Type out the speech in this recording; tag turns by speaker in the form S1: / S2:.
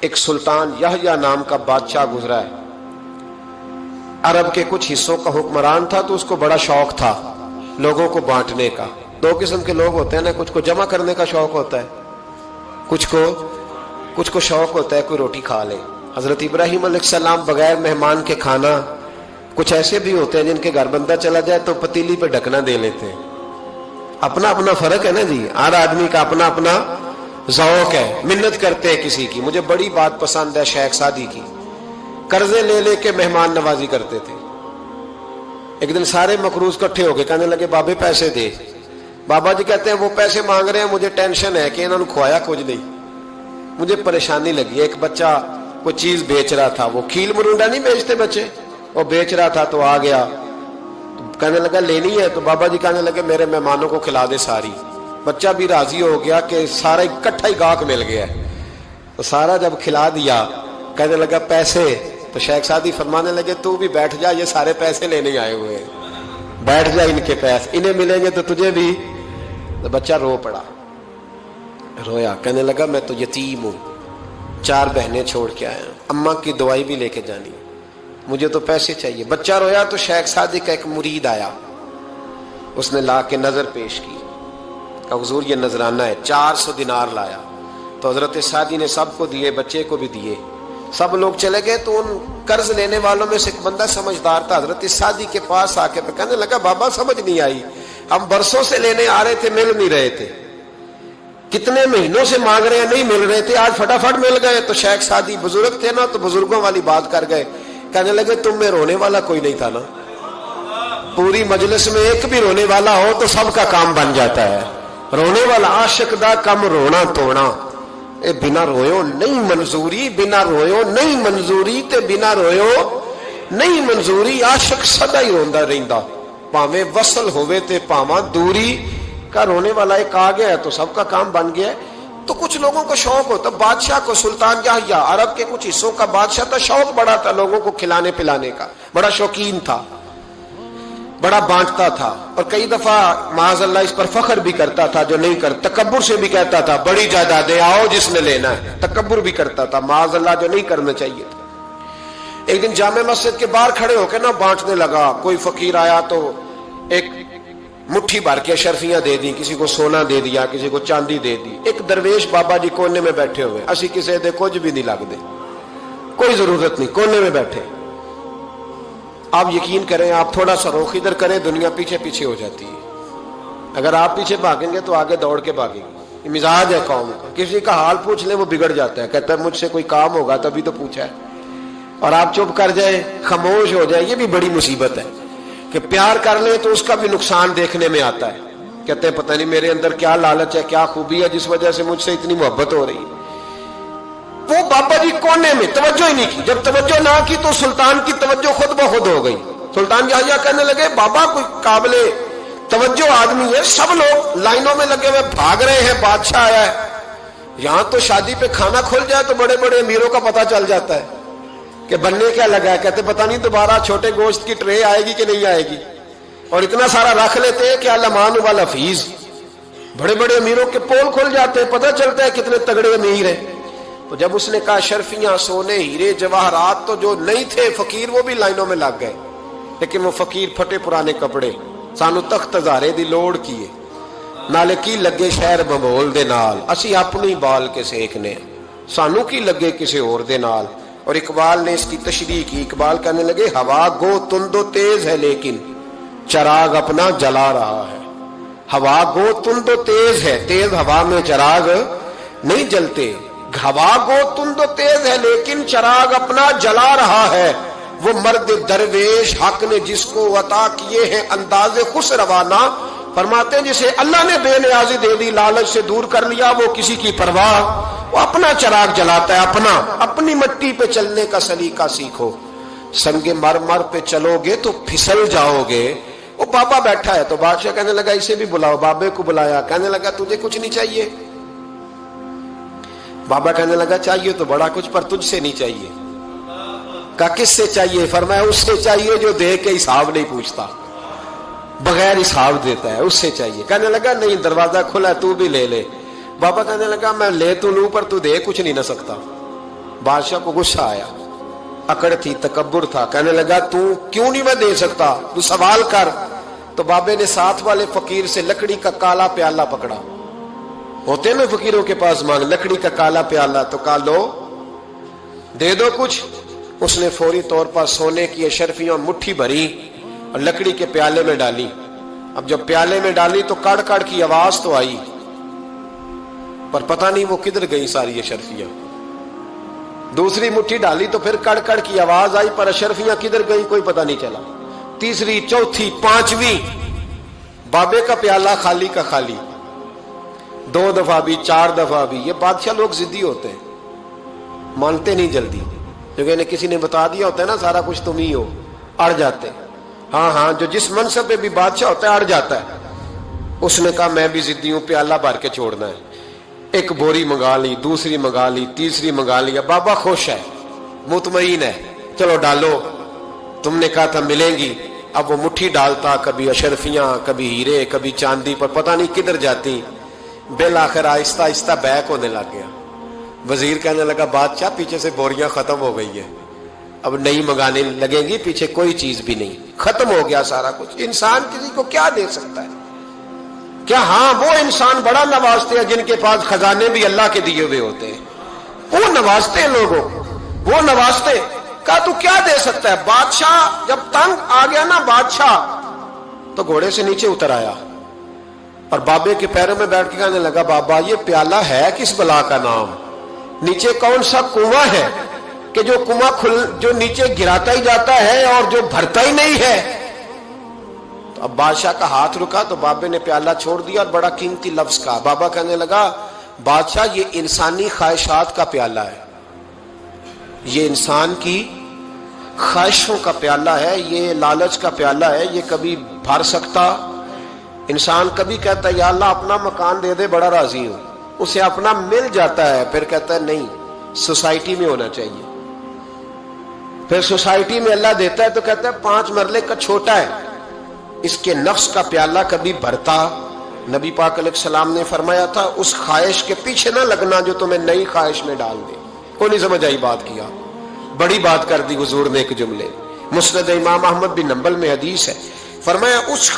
S1: ایک سلطان یحییٰ نام کا بادشاہ گزرا ہے، عرب کے کچھ حصوں کا حکمران تھا، تو اس کو بڑا شوق تھا لوگوں کو بانٹنے کا۔ دو قسم کے لوگ ہوتے ہیں نا، کچھ کو جمع کرنے کا شوق ہوتا ہے، کچھ کو شوق ہوتا ہے کوئی روٹی کھا لے۔ حضرت ابراہیم علیہ السلام بغیر مہمان کے کھانا، کچھ ایسے بھی ہوتے ہیں جن کے گھر بندہ چلا جائے تو پتیلی پہ ڈھکنا دے لیتے ہیں۔ اپنا اپنا فرق ہے نا جی، ہر آدمی کا اپنا اپنا ذوق ہے، منت کرتے ہیں کسی کی۔ مجھے بڑی بات پسند ہے شیخ سعدی کی، قرضے لے لے کے مہمان نوازی کرتے تھے۔ ایک دن سارے مقروض کٹھے ہو گئے، کہنے لگے بابے پیسے دے۔ بابا جی کہتے ہیں وہ پیسے مانگ رہے ہیں، مجھے ٹینشن ہے کہ انہوں نے کھوایا کچھ نہیں، مجھے پریشانی لگی۔ ایک بچہ کوئی چیز بیچ رہا تھا، وہ کھیل مرونڈا نہیں بیچتے بچے، وہ بیچ رہا تھا تو آ گیا، کہنے لگا لینی ہے؟ تو بابا جی کہنے لگے میرے مہمانوں کو کھلا دے ساری۔ بچہ بھی راضی ہو گیا کہ سارا اکٹھا ہی گاہک مل گیا، تو سارا جب کھلا دیا کہنے لگا پیسے؟ تو شیخ سعدی فرمانے لگے تو بھی بیٹھ جا، یہ سارے پیسے لینے آئے ہوئے ہیں، بیٹھ جا، ان کے پیسے انہیں ملیں گے تو تجھے بھی۔ تو بچہ رو پڑا، رویا، کہنے لگا میں تو یتیم ہوں، 4 بہنیں چھوڑ کے آیا ہوں، اماں کی دوائی بھی لے کے جانی، مجھے تو پیسے چاہیے۔ بچہ رویا تو شیخ سعدی کا ایک مرید آیا، اس نے لا کے نظر پیش کی، کہ حضور یہ نذرانہ ہے، 400 دینار لایا۔ تو حضرت سعدی نے سب کو دیے، بچے کو بھی دیے، سب لوگ چلے گئے۔ تو ان قرض لینے والوں میں سے ایک بندہ سمجھدار تھا، حضرت سعدی کے پاس آ کے کہنے لگا بابا سمجھ نہیں آئی، ہم برسوں سے لینے آ رہے تھے، مل نہیں رہے تھے، کتنے مہینوں سے مانگ رہے ہیں، نہیں مل رہے تھے، آج فٹافٹ مل گئے۔ تو شیخ سعدی بزرگ تھے نا، تو بزرگوں والی بات کر گئے، کہنے لگے تم میں رونے والا کوئی نہیں تھا نا، پوری مجلس میں ایک بھی رونے والا ہو تو سب کا کام بن جاتا ہے۔ رونے والا عاشق دا کم رونا توڑنا، اے بنا رویو نہیں منظوری، بنا رویو نہیں منظوری، تے بنا رویو نہیں منظوری، عاشق سدا ہی روندا رہندا، پاویں وصل ہوئے تے پاواں دوری کا۔ رونے والا ایک آ گیا ہے تو سب کا کام بن گیا ہے۔ تو کچھ لوگوں کو شوق ہوتا، بادشاہ کو، سلطان یحییٰ عرب کے کچھ حصوں کا بادشاہ تھا، شوق بڑا تھا لوگوں کو کھلانے پلانے کا، بڑا شوقین تھا، بڑا بانٹتا تھا، اور کئی دفعہ معاذ اللہ اس پر فخر بھی کرتا تھا جو نہیں کرتا، تکبر سے بھی کہتا تھا بڑی جائیدادیں آؤ جس نے لینا ہے، تکبر بھی کرتا تھا معاذ اللہ جو نہیں کرنا چاہیے تھا۔ ایک دن جامع مسجد کے باہر کھڑے ہو کے نا بانٹنے لگا، کوئی فقیر آیا تو ایک مٹھی بھر کے اشرفیاں دے دی، کسی کو سونا دے دیا، کسی کو چاندی دے دی۔ ایک درویش بابا جی کونے میں بیٹھے ہوئے، اسی کسی دے کچھ بھی نہیں لگ دے، کوئی ضرورت نہیں، کونے میں بیٹھے۔ آپ یقین کریں، آپ تھوڑا سا رخ ادھر کریں، دنیا پیچھے پیچھے ہو جاتی ہے۔ اگر آپ پیچھے بھاگیں گے تو آگے دوڑ کے بھاگیں گے۔ یہ مزاج ہے قوم کا، کسی کا حال پوچھ لیں وہ بگڑ جاتا ہے، کہتا ہے مجھ سے کوئی کام ہوگا تبھی تو پوچھا ہے، اور آپ چپ کر جائیں، خاموش ہو جائے، یہ بھی بڑی مصیبت ہے کہ پیار کر لیں تو اس کا بھی نقصان دیکھنے میں آتا ہے، کہتے ہیں پتہ نہیں میرے اندر کیا لالچ ہے، کیا خوبی ہے جس وجہ سے مجھ سے اتنی محبت ہو رہی ہے۔ وہ بابا جی کونے میں توجہ ہی نہیں کی، جب توجہ نہ کی تو سلطان کی توجہ خود بخود ہو گئی۔ سلطان یحییٰ کہنے لگے بابا کوئی قابل توجہ آدمی ہے، سب لوگ لائنوں میں لگے ہوئے بھاگ رہے ہیں، بادشاہ آیا ہے، یہاں تو شادی پہ کھانا کھل جائے تو بڑے بڑے امیروں کا پتہ چل جاتا ہے کہ بننے کیا لگا ہے، کہتے پتہ نہیں دوبارہ چھوٹے گوشت کی ٹرے آئے گی کہ نہیں آئے گی، اور اتنا سارا رکھ لیتے ہیں کہ المان والحفیظ، بڑے بڑے امیروں کے پول کھل جاتے ہیں، پتہ چلتا ہے کتنے تگڑے امیر ہیں۔ تو جب اس نے کہا شرفیاں، سونے، ہیرے، جواہرات، تو جو نہیں تھے فقیر وہ بھی لائنوں میں لگ گئے، لیکن وہ فقیر پھٹے پرانے کپڑے، سانو تخت ہزارے دی لوڑ کیے، نالے کی لگے شہر بمول دے نال، اسی اپنی بال کے سیکنے، سانو کی لگے کسی اور دے نال۔ اور اقبال نے اس کی تشریح کی، اقبال کہنے لگے ہوا گو تند و تیز ہے لیکن چراغ اپنا جلا رہا ہے، ہوا گو تند و تیز ہے، تیز ہوا میں چراغ نہیں جلتے، ہوا گو تند و تیز ہے لیکن چراغ اپنا جلا رہا ہے، وہ مرد درویش حق نے جس کو عطا کیے ہیں انداز خوش روانہ، فرماتے ہیں جسے اللہ نے بے نیازی دے دی، لالچ سے دور کر لیا، وہ کسی کی پرواہ، وہ اپنا چراغ جلاتا ہے، اپنی مٹی پہ چلنے کا سلیقہ سیکھو، سنگ مرمر پہ چلو گے تو پھسل جاؤ گے۔ وہ بابا بیٹھا ہے تو بادشاہ کہنے لگا اسے بھی بلاؤ، بابے کو بلایا، کہنے لگا تجھے کچھ نہیں چاہیے؟ بابا کہنے لگا چاہیے تو بڑا کچھ، پر تجھ سے نہیں چاہیے۔ کہا کس سے چاہیے؟ فرمایا اس سے چاہیے جو دے کے حساب نہیں پوچھتا، بغیر حساب دیتا ہے، اس سے چاہیے۔ کہنے لگا نہیں، دروازہ کھلا ہے، تو بھی لے لے۔ بابا کہنے لگا میں لے تو لوں پر تو دے کچھ نہیں نہ سکتا، بادشاہ کو غصہ آیا، اکڑ تھی، تکبر تھا، کہنے لگا تو کیوں نہیں میں دے سکتا، تو سوال کر۔ تو بابے نے ساتھ والے فقیر سے لکڑی کا کالا پیالہ پکڑا، ہوتے نا فقیروں کے پاس مانگ، لکڑی کا کالا پیالہ، تو کہا لو دے دو کچھ۔ اس نے فوری طور پر سونے کی اشرفیاں مٹھی بھری اور لکڑی کے پیالے میں ڈالی۔ اب جب پیالے میں ڈالی تو کڑ کڑ کی آواز تو آئی، پر پتہ نہیں وہ کدھر گئی ساری اشرفیاں۔ دوسری مٹھی ڈالی تو پھر کڑ کڑ کی آواز آئی، پر اشرفیاں کدھر گئی کوئی پتہ نہیں چلا۔ تیسری، چوتھی، پانچویں، بابے کا پیالہ خالی کا خالی، 2 دفعہ بھی، 4 دفعہ بھی۔ یہ بادشاہ لوگ ضدی ہوتے ہیں، مانتے نہیں جلدی، کیونکہ انہیں کسی نے بتا دیا ہوتا ہے نا سارا کچھ تم ہی ہو، اڑ جاتے ہیں۔ ہاں جو جس منصب پہ بھی بادشاہ ہوتا ہے اڑ جاتا ہے۔ اس نے کہا میں بھی ضدی ہوں، پیالہ بھر کے چھوڑنا ہے۔ ایک بوری منگا لی، دوسری منگا لی، تیسری منگا لی۔ بابا خوش ہے، مطمئن ہے، چلو ڈالو، تم نے کہا تھا ملیں گی۔ اب وہ مٹھی ڈالتا، کبھی اشرفیاں، کبھی ہیرے، کبھی چاندی، پر پتہ نہیں کدھر جاتی۔ بالآخر آہستہ آہستہ بیک ہونے لگ گیا۔ وزیر کہنے لگا بادشاہ پیچھے سے بوریاں ختم ہو گئی ہیں، اب نئی منگانے لگیں گی، پیچھے کوئی چیز بھی نہیں، ختم ہو گیا سارا کچھ۔ انسان کسی کو کیا دے سکتا ہے؟ کیا ہاں وہ انسان بڑا نوازتے ہیں جن کے پاس خزانے بھی اللہ کے دیے ہوئے ہوتے ہیں، وہ نوازتے ہیں لوگوں کو، وہ نوازتے۔ کہا تو کیا دے سکتا ہے؟ بادشاہ جب تنگ آ گیا نا بادشاہ، تو گھوڑے سے نیچے اتر آیا اور بابے کے پیروں میں بیٹھ کے کہنے لگا بابا یہ پیالہ ہے کس بلا کا نام؟ نیچے کون سا کنواں ہے کہ جو کنواں جو نیچے گراتا ہی جاتا ہے اور جو بھرتا ہی نہیں ہے؟ تو اب بادشاہ کا ہاتھ رکا تو بابے نے پیالہ چھوڑ دیا اور بڑا قیمتی لفظ کہا۔ بابا کہنے لگا بادشاہ یہ انسانی خواہشات کا پیالہ ہے، یہ انسان کی خواہشوں کا پیالہ ہے، یہ لالچ کا پیالہ ہے، یہ کبھی بھر سکتا۔ انسان کبھی کہتا ہے یا اللہ اپنا مکان دے دے بڑا راضی ہوں، اسے اپنا مل جاتا ہے، پھر کہتا ہے نہیں سوسائٹی میں ہونا چاہیے، پھر سوسائٹی میں اللہ دیتا ہے تو کہتا ہے 5 مرلے کا چھوٹا ہے۔ اس کے نفس کا پیالہ کبھی بھرتا۔ نبی پاک علیہ السلام نے فرمایا تھا اس خواہش کے پیچھے نہ لگنا جو تمہیں نئی خواہش میں ڈال دے۔ کوئی نہیں سمجھ آئی بات کیا؟ بڑی بات کر دی حضور نے ایک جملے۔ مسند امام احمد بن حنبل میں حدیث ہے، فرمایا اس